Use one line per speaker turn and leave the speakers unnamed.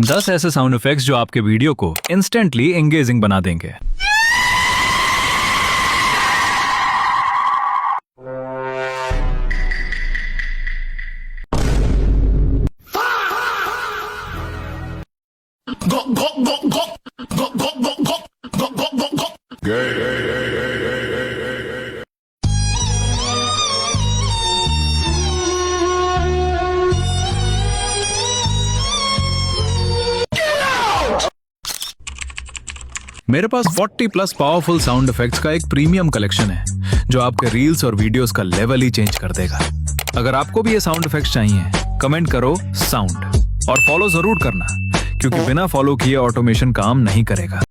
10 ऐसे sound effects जो आपके वीडियो को इंस्टेंटली एंगेजिंग बना देंगे। मेरे पास 40 प्लस पावरफुल साउंड इफेक्ट्स का एक प्रीमियम कलेक्शन है जो आपके रील्स और वीडियोस का लेवल ही चेंज कर देगा। अगर आपको भी ये साउंड इफेक्ट्स चाहिए, कमेंट करो साउंड और फॉलो जरूर करना, क्योंकि बिना फॉलो किए ऑटोमेशन काम नहीं करेगा।